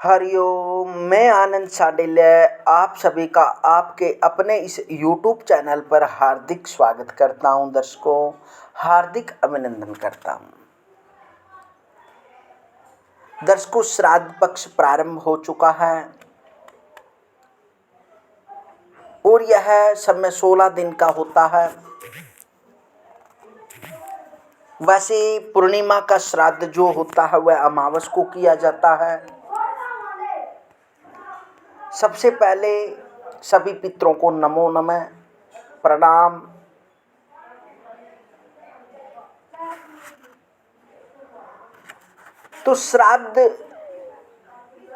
हरिओम। मैं आनंद साडिल्य आप सभी का आपके अपने इस YouTube चैनल पर हार्दिक स्वागत करता हूं। दर्शकों, हार्दिक अभिनंदन करता हूं। दर्शकों, श्राद्ध पक्ष प्रारंभ हो चुका है और यह समय 16 दिन का होता है। वैसे पूर्णिमा का श्राद्ध जो होता है वह अमावस को किया जाता है। सबसे पहले सभी पितरों को नमो नमः, प्रणाम। तो श्राद्ध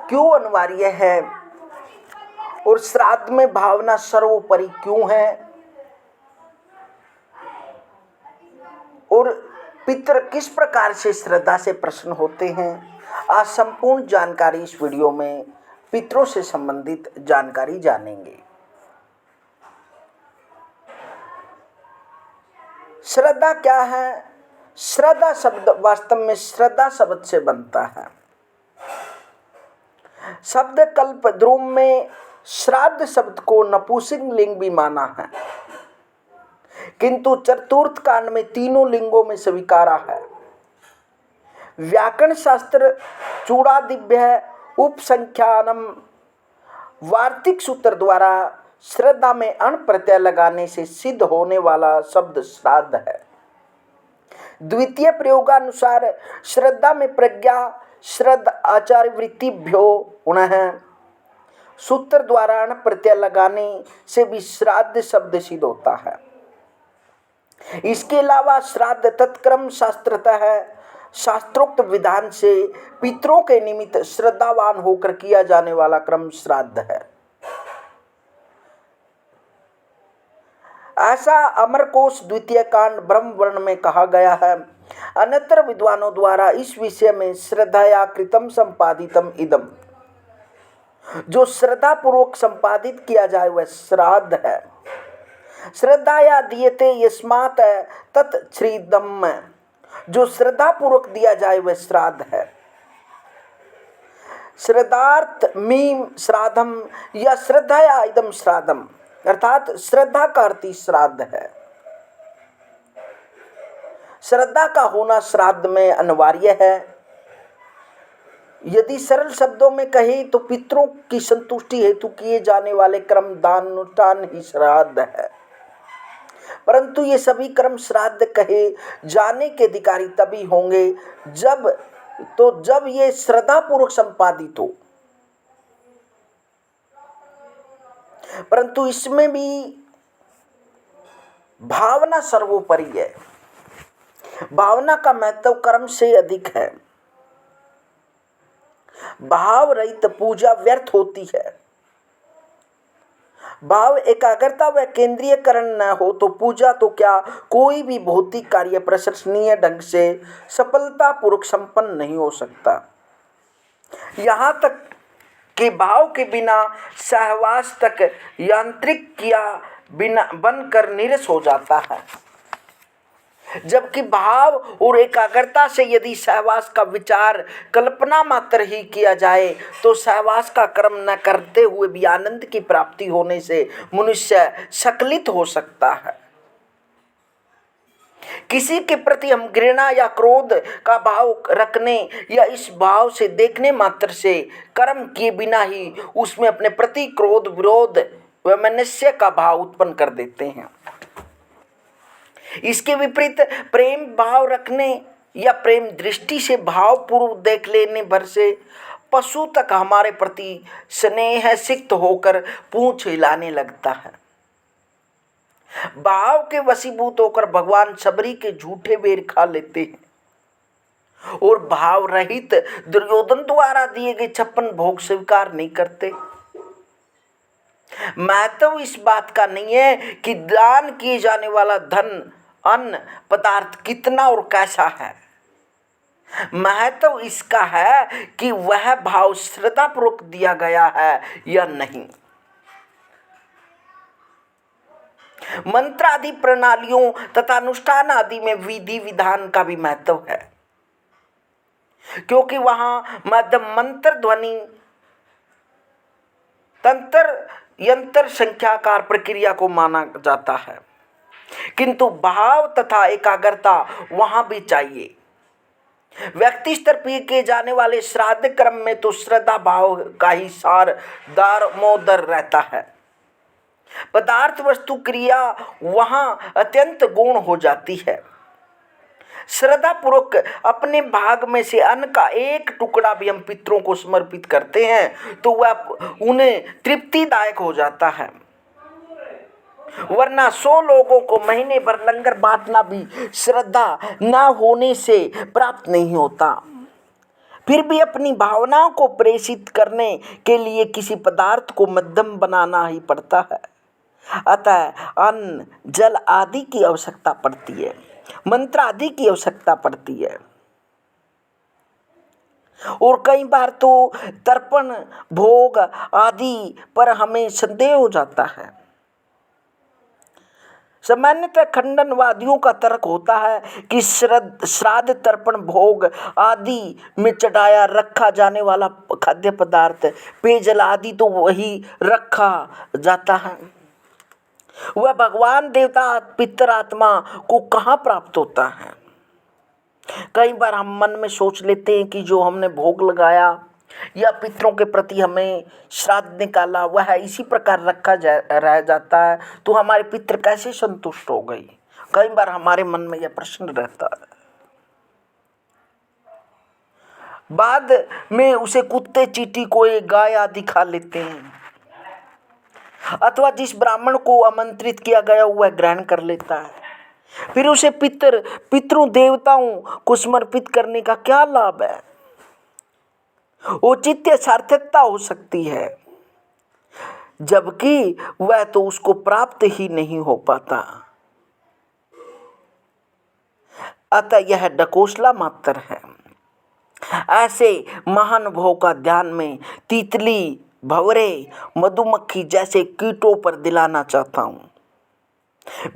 क्यों अनिवार्य है और श्राद्ध में भावना सर्वोपरि क्यों है और पितर किस प्रकार से श्रद्धा से प्रसन्न होते हैं, आज संपूर्ण जानकारी इस वीडियो में पितरों से संबंधित जानकारी जानेंगे। श्रद्धा क्या है? श्रद्धा शब्द वास्तव में श्रद्धा शब्द से बनता है। शब्द कल्प ध्रुव में श्राद्ध शब्द को नपुंसकलिंग भी माना है, किंतु चतुर्थ कांड में तीनों लिंगों में स्वीकारा है। व्याकरण शास्त्र चूड़ादिभ्य उपसंख्यानम वार्तिक सूत्र द्वारा श्रद्धा में अण प्रत्यय लगाने से सिद्ध होने वाला शब्द श्राद्ध है। द्वितीय प्रयोगानुसार श्रद्धा में प्रज्ञा श्रद्ध आचार्य वृत्तिभ्यो उणः सूत्र द्वारा अण प्रत्यय लगाने से भी श्राद्ध शब्द सिद्ध होता है। इसके अलावा श्राद्ध तत्क्रम शास्त्रतः है। शास्त्रोक्त विधान से पितरों के निमित्त श्रद्धावान होकर किया जाने वाला क्रम श्राद्ध है। ऐसा अमरकोश द्वितीय कांड ब्रह्म वर्ण में कहा गया है। अन्यत्र विद्वानों द्वारा इस विषय में श्रद्धया कृतम संपादितम इदम, जो श्रद्धा पूर्वक संपादित किया जाए वह श्राद्ध है। श्रद्धाया दीयते यस्मात् तत्श्रीदम, जो श्रद्धा पूर्वक दिया जाए वह श्राद्ध है। श्रद्धार्थ मीम श्राद्धम या श्रद्धया इदम श्राद्धम, अर्थात श्रद्धा का अर्थ श्राद्ध है। श्रद्धा का होना श्राद्ध में अनिवार्य है। यदि सरल शब्दों में कहे तो पितरों की संतुष्टि हेतु किए जाने वाले कर्म दान अनुष्ठान ही श्राद्ध है। परंतु ये सभी कर्म श्राद्ध कहे जाने के अधिकारी तभी होंगे जब ये श्रद्धा पूर्वक संपादित हो। परंतु इसमें भी भावना सर्वोपरि है। भावना का महत्व कर्म से अधिक है। भाव रहित पूजा व्यर्थ होती है। भाव एकाग्रता व केंद्रीयकरण न हो तो पूजा तो क्या कोई भी भौतिक कार्य प्रशंसनीय ढंग से सफलता पूर्वक संपन्न नहीं हो सकता। यहाँ तक कि भाव के बिना सहवास तक यांत्रिक किया बिना बनकर नीरस हो जाता है। जबकि भाव और एकाग्रता से यदि सहवास का विचार कल्पना मात्र ही किया जाए तो सहवास का कर्म न करते हुए भी आनंद की प्राप्ति होने से मनुष्य सकलित हो सकता है। किसी के प्रति हम घृणा या क्रोध का भाव रखने या इस भाव से देखने मात्र से कर्म किए बिना ही उसमें अपने प्रति क्रोध विरोध व मनुष्य का भाव उत्पन्न कर देते हैं। इसके विपरीत प्रेम भाव रखने या प्रेम दृष्टि से भाव पूर्व देख लेने भर से पशु तक हमारे प्रति स्नेह सिक्त होकर पूंछ हिलाने लगता है। भाव के वशीभूत होकर भगवान सबरी के झूठे बेर खा लेते हैं और भाव रहित दुर्योधन द्वारा दिए गए 56 भोग स्वीकार नहीं करते। महत्व इस बात का नहीं है कि दान किए जाने वाला धन अन्न पदार्थ कितना और कैसा है। महत्व इसका है कि वह भाव श्रद्धा पूर्वक दिया गया है या नहीं। मंत्र आदि प्रणालियों तथा अनुष्ठान आदि में विधि विधान का भी महत्व है, क्योंकि वहां मध्य मंत्र ध्वनि तंत्र यंत्र संख्याकार प्रक्रिया को माना जाता है, किंतु भाव तथा एकाग्रता वहां भी चाहिए। व्यक्ति स्तर पर किए जाने वाले श्राद्ध क्रम में तो श्रद्धा भाव का ही सार दारोमदार रहता है। पदार्थ वस्तु क्रिया वहां अत्यंत गौण हो जाती है। श्रद्धा पूर्वक अपने भाग में से अन्न का एक टुकड़ा भी हम पितरों को समर्पित करते हैं तो वह उन्हें तृप्तिदायक हो जाता है। वरना 100 लोगों को महीने भर लंगर बांटना भी श्रद्धा न होने से प्राप्त नहीं होता। फिर भी अपनी भावनाओं को प्रेषित करने के लिए किसी पदार्थ को माध्यम बनाना ही पड़ता है। अतः अन्न जल आदि की आवश्यकता पड़ती है, मंत्र आदि की आवश्यकता पड़ती है। और कई बार तो तर्पण भोग आदि पर हमें संदेह हो जाता है। सामान्यतः खंडनवादियों का तर्क होता है कि श्राद्ध तर्पण भोग आदि में चढ़ाया रखा जाने वाला खाद्य पदार्थ पेयजल आदि तो वही रखा जाता है, वह भगवान देवता पितर आत्मा को कहाँ प्राप्त होता है। कई बार हम मन में सोच लेते हैं कि जो हमने भोग लगाया या पितरों के प्रति हमें श्राद्ध निकाला वह इसी प्रकार रखा रह जाता है तो हमारे पितर कैसे संतुष्ट हो गई। कई बार हमारे मन में यह प्रश्न रहता है। बाद में उसे कुत्ते चींटी कोई गाय आदि खा लेते हैं, अथवा जिस ब्राह्मण को आमंत्रित किया गया वह ग्रहण कर लेता है। फिर उसे पितरों देवताओं को समर्पित करने का क्या लाभ है। औचित्य सार्थकता हो सकती है, जबकि वह तो उसको प्राप्त ही नहीं हो पाता। अतः यह डकोसला मात्र है। ऐसे महानुभव का ध्यान में तितली, भंवरे, मधुमक्खी जैसे कीटों पर दिलाना चाहता हूँ।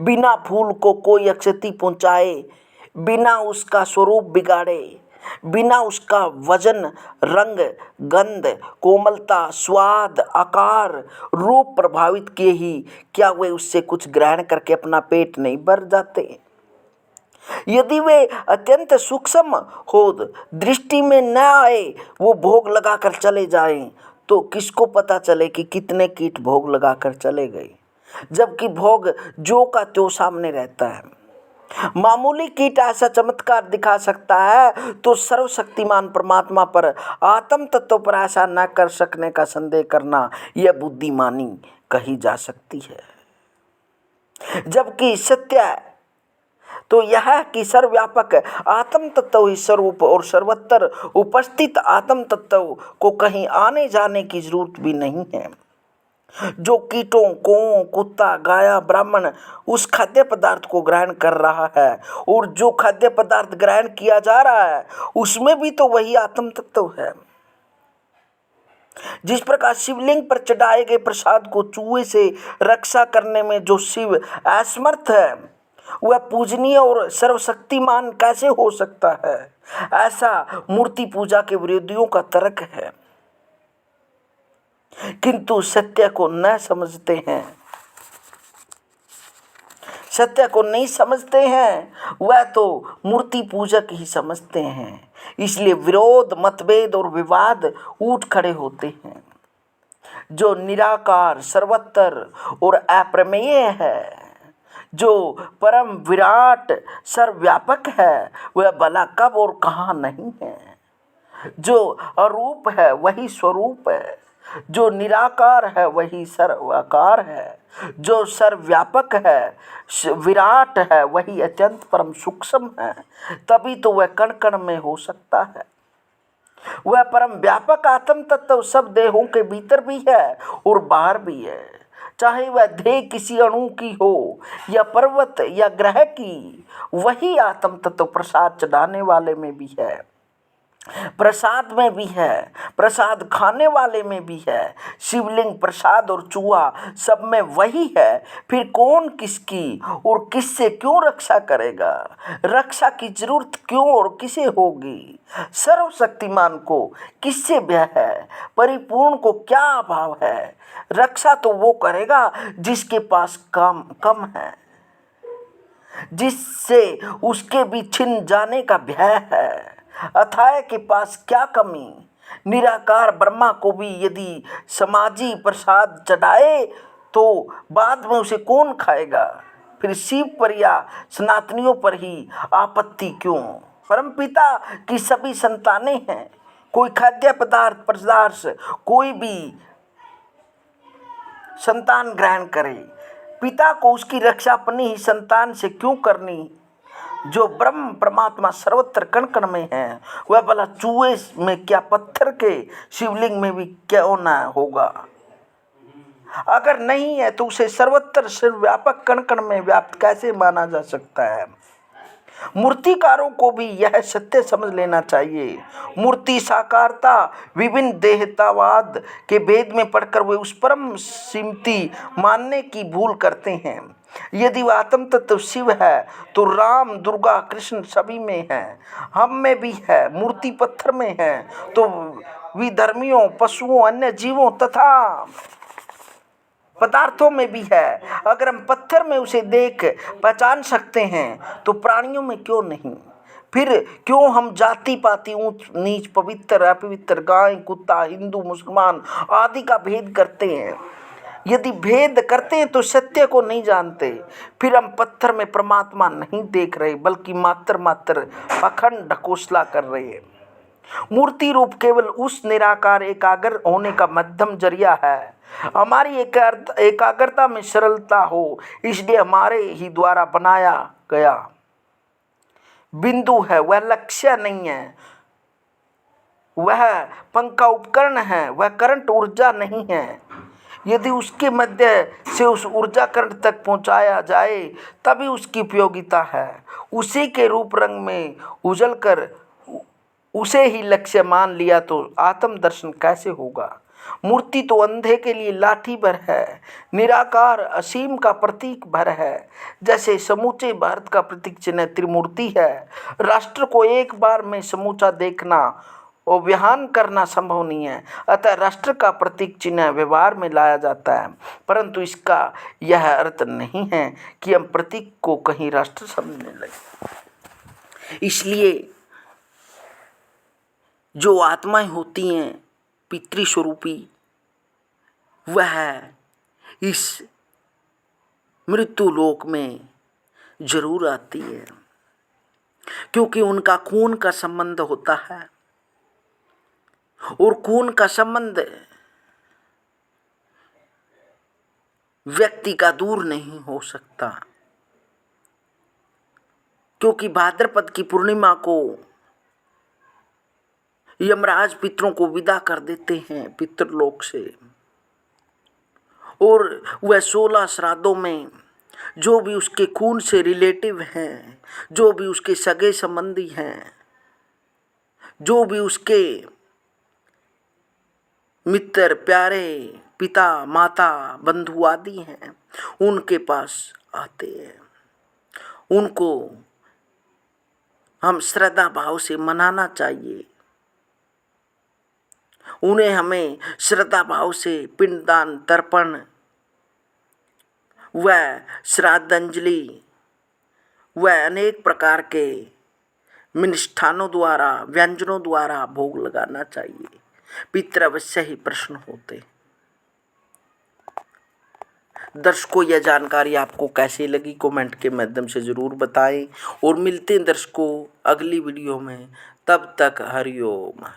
बिना फूल को कोई क्षति पहुँचाए, बिना उसका स्वरूप बिगाड़े, बिना उसका वजन, रंग, गंध, कोमलता, स्वाद, आकार, रूप प्रभावित किए ही क्या वे उससे कुछ ग्रहण करके अपना पेट नहीं भर जाते। यदि वे अत्यंत सूक्ष्म हो, दृष्टि में न आए, वो भोग लगाकर चले जाएं, तो किसको पता चले कि कितने कीट भोग लगाकर चले गए, जबकि भोग जो का त्यों सामने रहता है। मामूली कीट ऐसा चमत्कार दिखा सकता है तो सर्वशक्तिमान परमात्मा पर, आत्म तत्व पर ऐसा न कर सकने का संदेह करना यह बुद्धिमानी कही जा सकती है। जबकि सत्य तो यह है कि सर्वव्यापक आत्म तत्व ही स्वरूप और सर्वत्र उपस्थित आत्म तत्व को कहीं आने जाने की जरूरत भी नहीं है। जो कीटों, कौओं, कुत्ता, गाया, ब्राह्मण उस खाद्य पदार्थ को ग्रहण कर रहा है और जो खाद्य पदार्थ ग्रहण किया जा रहा है उसमें भी तो वही आत्म तत्व है। जिस प्रकार शिवलिंग पर चढ़ाए गए प्रसाद को चूहे से रक्षा करने में जो शिव असमर्थ है वह पूजनीय और सर्वशक्तिमान कैसे हो सकता है, ऐसा मूर्ति पूजा के विरोधियों का तर्क है। किंतु सत्य को न समझते हैं, सत्य को नहीं समझते हैं, वह तो मूर्ति पूजक ही समझते हैं। इसलिए विरोध, मतभेद और विवाद उठ खड़े होते हैं। जो निराकार, सर्वत्र और अप्रमेय है, जो परम विराट सर्वव्यापक है, वह भला कब और कहाँ नहीं है। जो अरूप है वही स्वरूप है, जो निराकार है वही सर्वाकार है, जो सर्वव्यापक है, विराट है, वही अत्यंत परम सूक्ष्म है। तभी तो वह कण कण में हो सकता है। वह परम व्यापक आत्म तत्व सब देहों के भीतर भी है और बाहर भी है। चाहे वह देह किसी अणु की हो या पर्वत या ग्रह की, वही आत्म तत्व प्रसाद चढ़ाने वाले में भी है। प्रसाद में भी है, प्रसाद खाने वाले में भी है। शिवलिंग, प्रसाद और चूहा सब में वही है। फिर कौन किसकी और किससे क्यों रक्षा करेगा? रक्षा की जरूरत क्यों और किसे होगी? सर्वशक्तिमान को किससे भय है? परिपूर्ण को क्या अभाव है? रक्षा तो वो करेगा जिसके पास काम कम है, जिससे उसके भी छिन जाने का भय है। अथाय के पास क्या कमी? निराकार ब्रह्मा को भी यदि समाजी प्रसाद चढ़ाए तो बाद में उसे कौन खाएगा? फिर शिव पर या सनातनियों पर ही आपत्ति क्यों? परमपिता की सभी संतानें हैं। कोई खाद्य पदार्थ कोई भी संतान ग्रहण करे, पिता को उसकी रक्षा अपनी ही संतान से क्यों करनी? जो ब्रह्म परमात्मा सर्वत्र कण कण में है, वह भला चूहे में क्या, पत्थर के शिवलिंग में भी क्यों ना होगा? अगर नहीं है तो उसे सर्वत्र सर्वव्यापक कण कण में व्याप्त कैसे माना जा सकता है? मूर्तिकारों को भी यह सत्य समझ लेना चाहिए। मूर्ति साकारता, विभिन्न देहतावाद के भेद में पढ़कर वे उस परम सिमती मानने की भूल करते हैं। यदि वह आत्म तत्व शिव है तो राम, दुर्गा, कृष्ण सभी में है, हम में भी है। मूर्ति पत्थर में है तो विधर्मियों, पशुओं, अन्य जीवों तथा पदार्थों में भी है। अगर हम पत्थर में उसे देख पहचान सकते हैं तो प्राणियों में क्यों नहीं? फिर क्यों हम जाति पाति, ऊंच नीच, पवित्र अपवित्र, गाय कुत्ता, हिंदू मुसलमान आदि का भेद करते हैं? यदि भेद करते हैं तो सत्य को नहीं जानते। फिर हम पत्थर में परमात्मा नहीं देख रहे बल्कि मात्र अखंड ढकोसला कर रहे हैं। मूर्ति रूप केवल उस निराकार एकाग्र होने का मध्यम जरिया है। हमारी एकाग्रता में सरलता हो, इसलिए हमारे ही द्वारा बनाया गया बिंदु है, वह लक्ष्य नहीं है। वह पंख का उपकरण है, वह करंट ऊर्जा नहीं है। यदि उसके मध्य से उस ऊर्जा करंट तक पहुंचाया जाए तभी उसकी उपयोगिता है। उसी के रूप रंग में उजल कर उसे ही लक्ष्य मान लिया तो आत्म दर्शन कैसे होगा? मूर्ति तो अंधे के लिए लाठी भर है, निराकार असीम का प्रतीक भर है। जैसे समूचे भारत का प्रतीक चिन्ह त्रिमूर्ति है। राष्ट्र को एक बार में समूचा देखना और व्याहन करना संभव नहीं है, अतः राष्ट्र का प्रतीक चिन्ह व्यवहार में लाया जाता है, परंतु इसका यह अर्थ नहीं है कि हम प्रतीक को कहीं राष्ट्र समझने लगे। इसलिए जो आत्माएं होती हैं पितृस्वरूपी, वह इस मृत्यु लोक में जरूर आती है, क्योंकि उनका खून का संबंध होता है और खून का संबंध व्यक्ति का दूर नहीं हो सकता। क्योंकि भाद्रपद की पूर्णिमा को यमराज पितरों को विदा कर देते हैं पितृलोक से, और वह 16 श्राद्धों में जो भी उसके खून से रिलेटिव हैं, जो भी उसके सगे संबंधी हैं, जो भी उसके मित्र, प्यारे, पिता, माता, बंधु आदि हैं, उनके पास आते हैं। उनको हम श्रद्धा भाव से मनाना चाहिए। उन्हें हमें श्रद्धा भाव से पिंडदान, तर्पण व श्राद्धांजलि व अनेक प्रकार के मिष्ठानों द्वारा, व्यंजनों द्वारा भोग लगाना चाहिए। पितृ अवश्य ही प्रसन्न होते। दर्शकों, यह जानकारी आपको कैसी लगी कमेंट के माध्यम से ज़रूर बताएं और मिलते हैं दर्शकों अगली वीडियो में। तब तक हरि ओम।